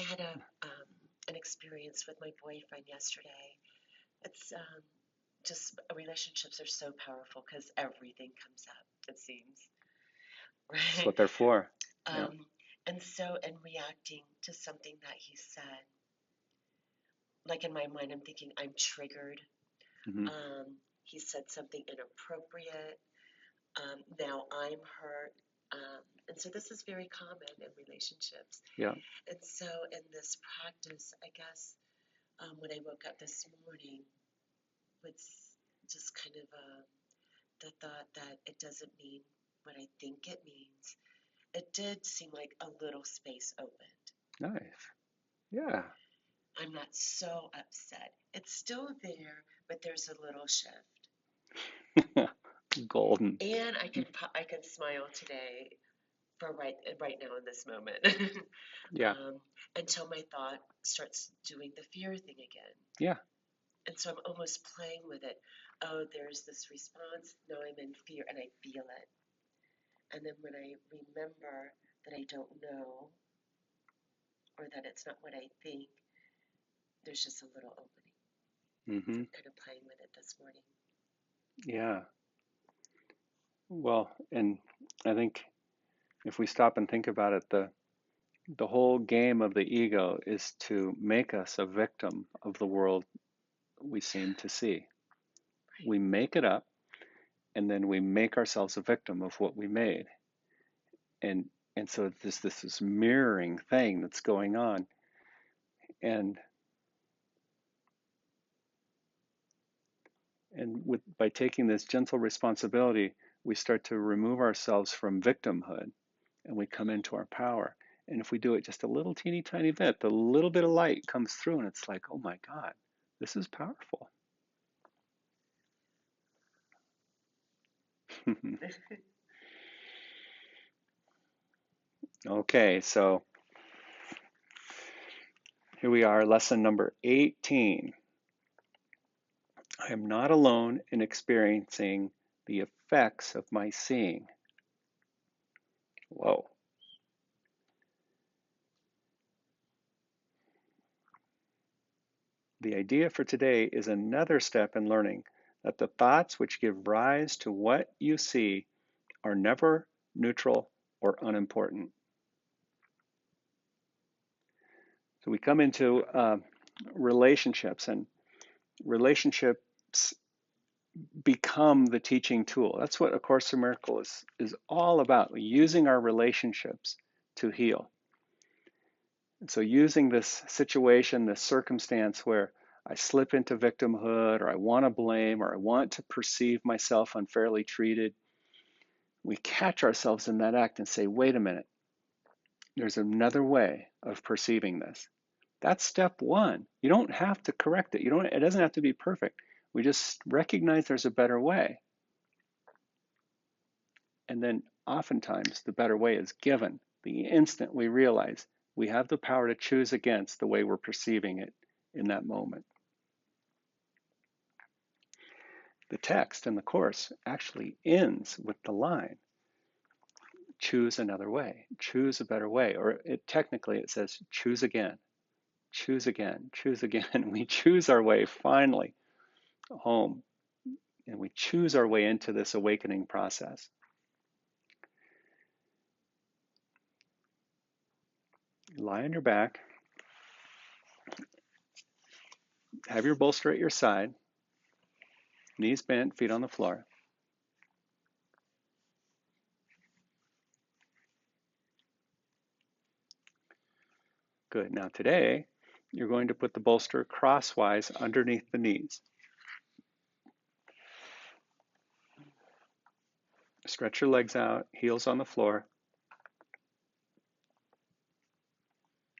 had an experience with my boyfriend yesterday. It's just relationships are so powerful because everything comes up, it seems, That's right? what they're for. Yeah. Um, and so, in reacting to something that he said, like in my mind, I'm thinking I'm triggered. Hmm. He said something inappropriate. Now I'm hurt. And so this is very common in relationships. Yeah. And so in this practice, I guess when I woke up this morning, was just kind of the thought that it doesn't mean what I think it means. It did seem like a little space opened. Nice. Yeah. I'm not so upset. It's still there, but there's a little shift. Golden. And I can smile today for right now in this moment, Yeah. um, until my thought starts doing the fear thing again. Yeah. And so I'm almost playing with it. Oh, there's this response. Now I'm in fear and I feel it. And then when I remember that I don't know or that it's not what I think, there's just a little opening. So Hmm. I'm kind of playing with it this morning. Yeah. Well, and I think if we stop and think about it, the whole game of the ego is to make us a victim of the world we seem to see. Right. We make it up, and then we make ourselves a victim of what we made. And and so this mirroring thing that's going on. And by taking this gentle responsibility, we start to remove ourselves from victimhood and we come into our power. And if we do it just a little teeny tiny bit, the little bit of light comes through and it's like, oh my God, this is powerful. Okay, so here we are, lesson number 18. I am not alone in experiencing the effects of my seeing. Whoa. The idea for today is another step in learning that the thoughts which give rise to what you see are never neutral or unimportant. So we come into relationships, and relationships become the teaching tool. That's what A Course in Miracles is all about, using our relationships to heal. And so using this situation, this circumstance where I slip into victimhood, or I want to blame, or I want to perceive myself unfairly treated, we catch ourselves in that act and say, wait a minute, there's another way of perceiving this. That's step one. You don't have to correct it. It doesn't have to be perfect. We just recognize there's a better way. And then oftentimes the better way is given the instant we realize we have the power to choose against the way we're perceiving it in that moment. The text in the Course actually ends with the line, choose another way, choose a better way. Or technically it says, choose again, choose again, choose again. We choose our way finally home, and we choose our way into this awakening process. Lie on your back, have your bolster at your side, knees bent, feet on the floor. Good. Now today, you're going to put the bolster crosswise underneath the knees. Stretch your legs out, heels on the floor.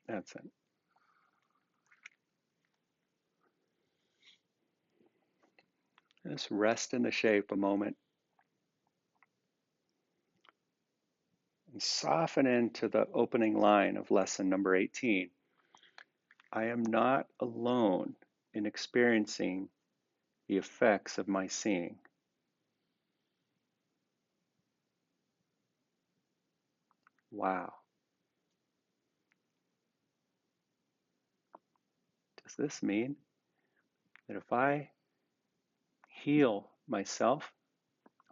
That's it. Just rest in the shape a moment and soften into the opening line of lesson number 18. I am not alone in experiencing the effects of my seeing. Wow. this mean that if I heal myself,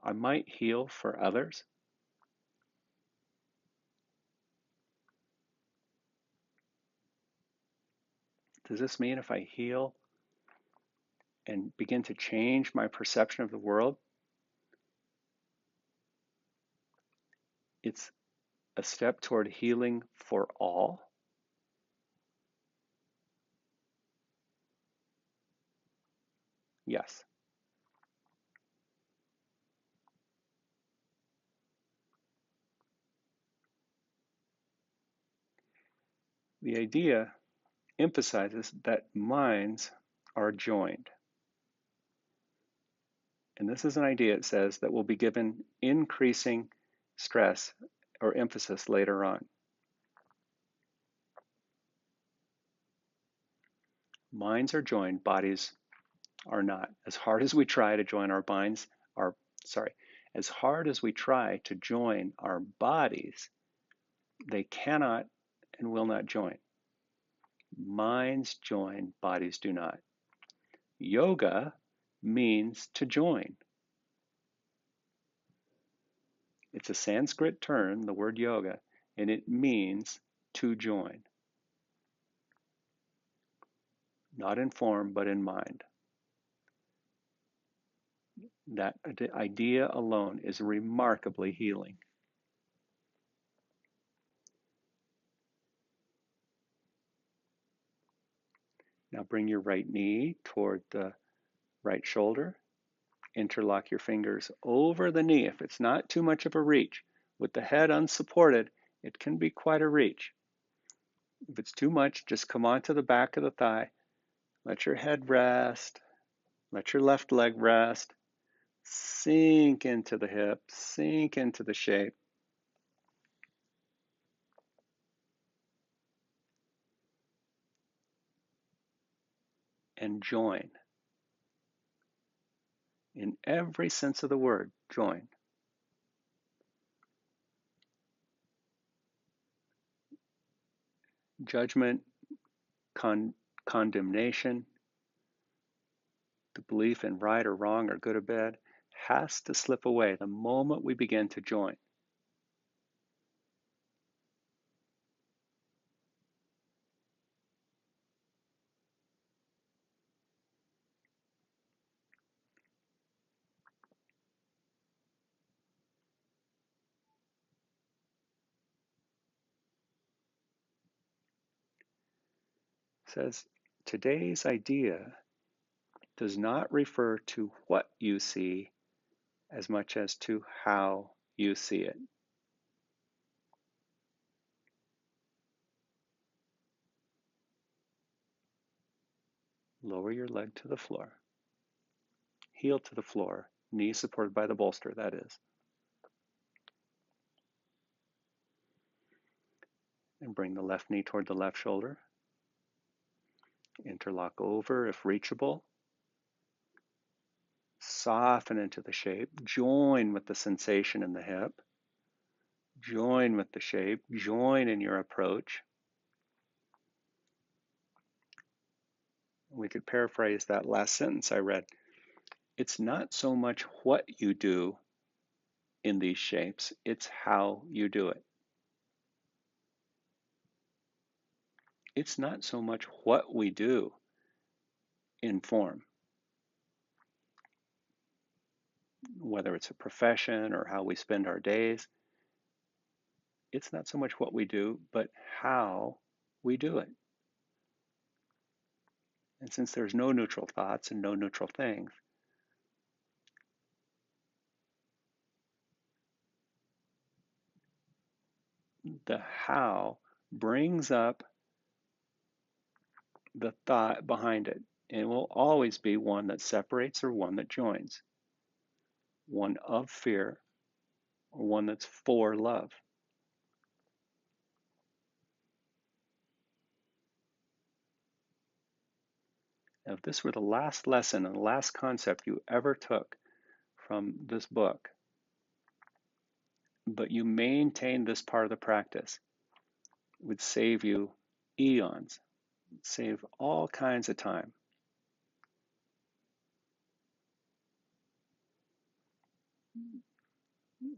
I might heal for others? Does this mean if I heal and begin to change my perception of the world, it's a step toward healing for all? Yes. The idea emphasizes that minds are joined. And this is an idea, it says, that will be given increasing stress or emphasis later on. Minds are joined, bodies are not. As hard as we try to join our minds, as hard as we try to join our bodies, they cannot and will not join. Minds join, bodies do not. Yoga means to join. It's a Sanskrit term, the word yoga, and it means to join. Not in form, but in mind. That idea alone is remarkably healing. Now bring your right knee toward the right shoulder. Interlock your fingers over the knee. If it's not too much of a reach, with the head unsupported, it can be quite a reach. If it's too much, just come onto the back of the thigh. Let your head rest. Let your left leg rest. Sink into the hip. Sink into the shape. And join. In every sense of the word, join. Judgment, condemnation, the belief in right or wrong or good or bad has to slip away the moment we begin to join. It says, today's idea does not refer to what you see as much as to how you see it. Lower your leg to the floor. Heel to the floor, knee supported by the bolster, that is. And bring the left knee toward the left shoulder. Interlock over if reachable. Soften into the shape. Join with the sensation in the hip. Join with the shape. Join in your approach. We could paraphrase that last sentence I read. It's not so much what you do in these shapes, it's how you do it. It's not so much what we do in form, whether it's a profession or how we spend our days. It's not so much what we do, but how we do it. And since there's no neutral thoughts and no neutral things, the how brings up the thought behind it. And it will always be one that separates or one that joins, one of fear or one that's for love. Now, if this were the last lesson and the last concept you ever took from this book, but you maintain this part of the practice, it would save you eons. Save all kinds of time.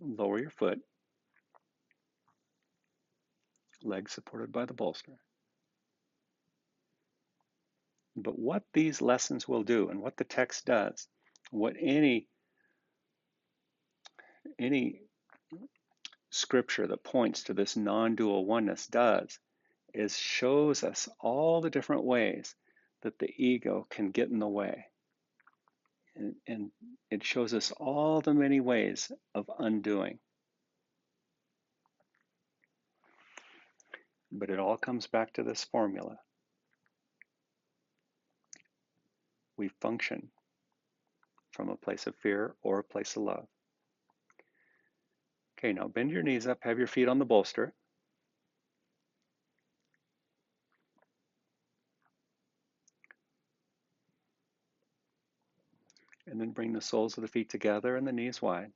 Lower your foot, legs supported by the bolster. But what these lessons will do, and what the text does, what any scripture that points to this non-dual oneness does, is shows us all the different ways that the ego can get in the way. And it shows us all the many ways of undoing. But it all comes back to this formula. We function from a place of fear or a place of love. Okay, now bend your knees up, have your feet on the bolster. And then bring the soles of the feet together and the knees wide.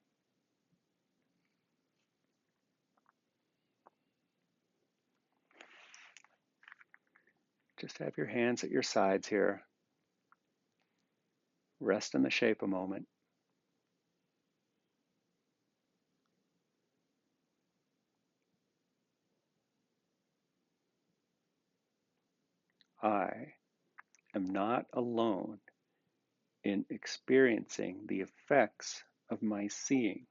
Just have your hands at your sides here. Rest in the shape a moment. I am not alone in experiencing the effects of my seeing.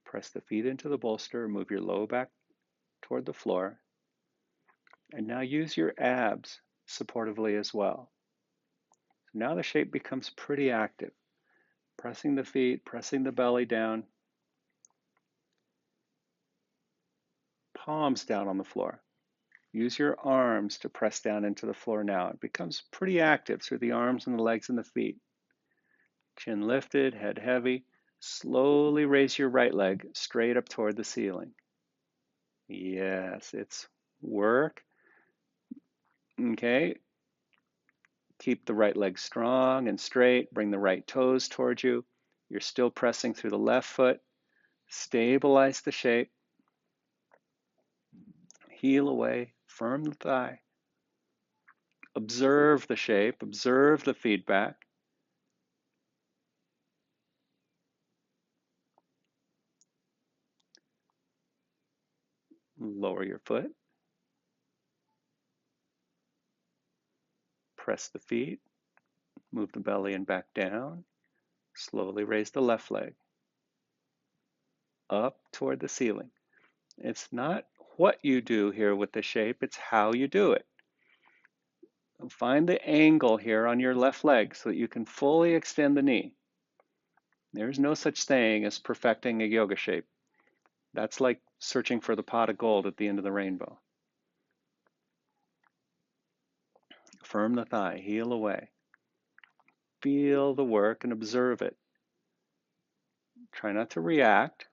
Press the feet into the bolster, move your low back toward the floor, and now use your abs supportively as well. So now the shape becomes pretty active. Pressing the feet, pressing the belly down, palms down on the floor. Use your arms to press down into the floor now. It becomes pretty active through the arms and the legs and the feet. Chin lifted, head heavy. Slowly raise your right leg straight up toward the ceiling. Yes, it's work. Okay. Keep the right leg strong and straight. Bring the right toes towards you. You're still pressing through the left foot. Stabilize the shape. Heel away. Firm the thigh. Observe the shape. Observe the feedback. Lower your foot. Press the feet. Move the belly and back down. Slowly raise the left leg up toward the ceiling. It's not what you do here with the shape, it's how you do it. Find the angle here on your left leg so that you can fully extend the knee. There's no such thing as perfecting a yoga shape. That's like searching for the pot of gold at the end of the rainbow. Firm the thigh, heel away. Feel the work and observe it. Try not to react.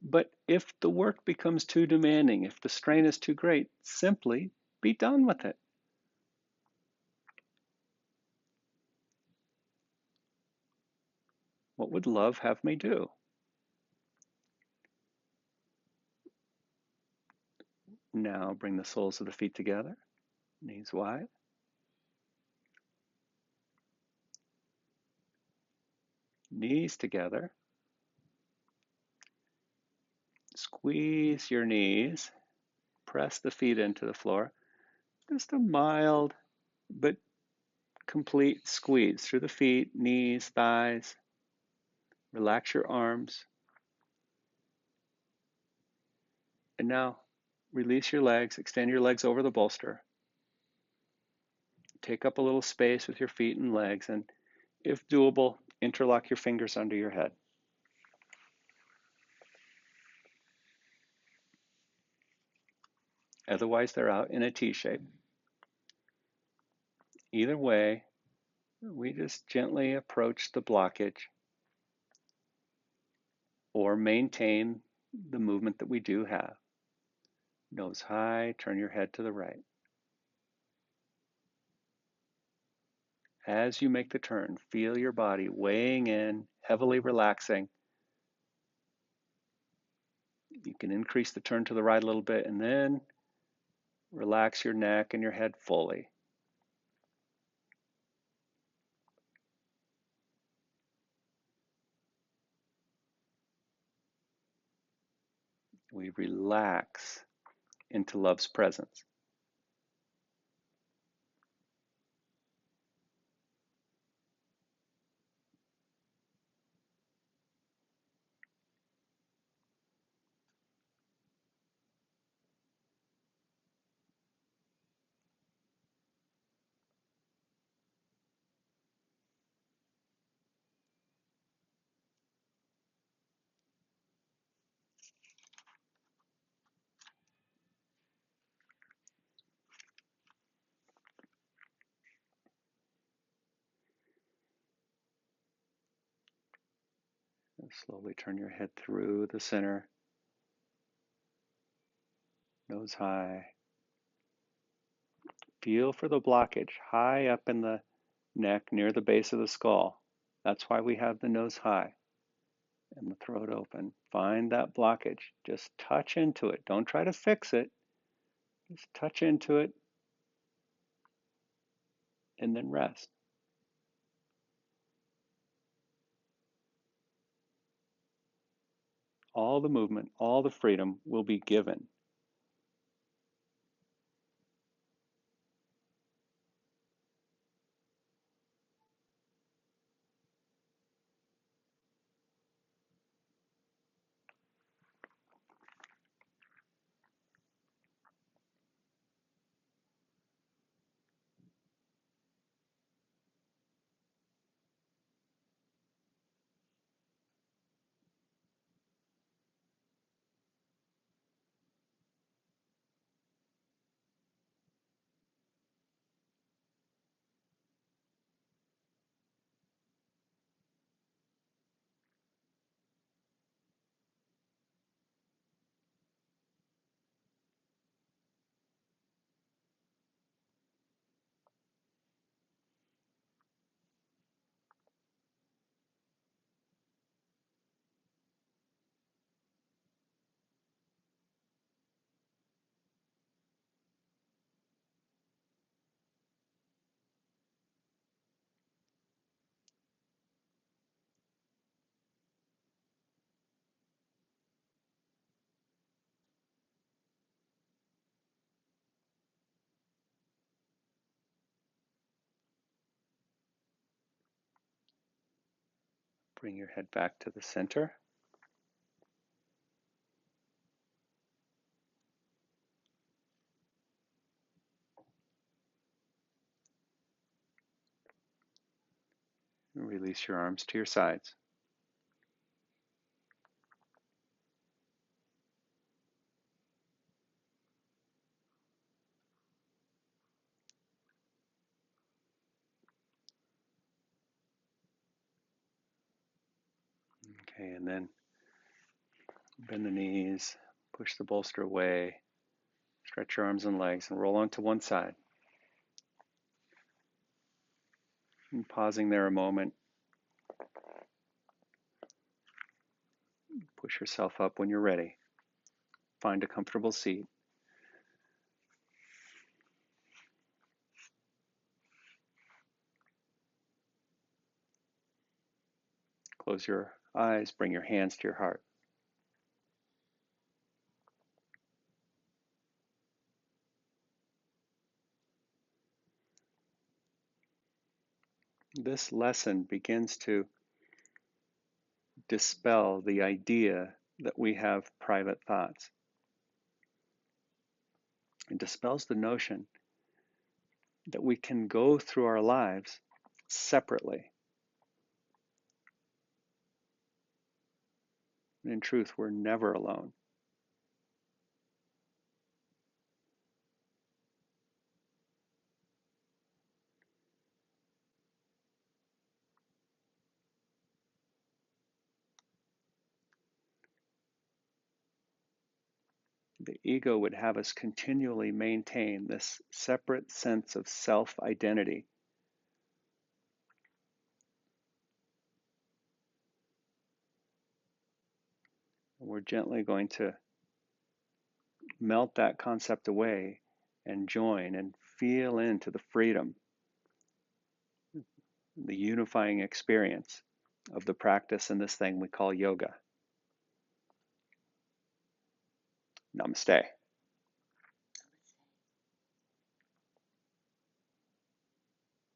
But if the work becomes too demanding, if the strain is too great, simply be done with it. What would love have me do? Now bring the soles of the feet together, knees wide. Knees together. Squeeze your knees. Press the feet into the floor. Just a mild but complete squeeze through the feet, knees, thighs. Relax your arms. And now release your legs, extend your legs over the bolster. Take up a little space with your feet and legs, and if doable, interlock your fingers under your head. Otherwise, they're out in a T shape. Either way, we just gently approach the blockage or maintain the movement that we do have. Nose high, turn your head to the right. As you make the turn, feel your body weighing in, heavily relaxing, You can increase the turn to the right a little bit and then relax your neck and your head fully. We relax into love's presence. And slowly turn your head through the center, nose high. Feel for the blockage high up in the neck near the base of the skull. That's why we have the nose high and the throat open. Find that blockage. Just touch into it. Don't try to fix it. Just touch into it and then rest. All the movement, all the freedom will be given. Bring your head back to the center. And release your arms to your sides. Okay, and then bend the knees, push the bolster away, stretch your arms and legs, and roll onto one side. And pausing there a moment, push yourself up when you're ready. Find a comfortable seat. Close your eyes, bring your hands to your heart. This lesson begins to dispel the idea that we have private thoughts. It dispels the notion that we can go through our lives separately. And in truth, we're never alone. The ego would have us continually maintain this separate sense of self-identity. We're gently going to melt that concept away and join and feel into the freedom, the unifying experience of the practice in this thing we call yoga. Namaste.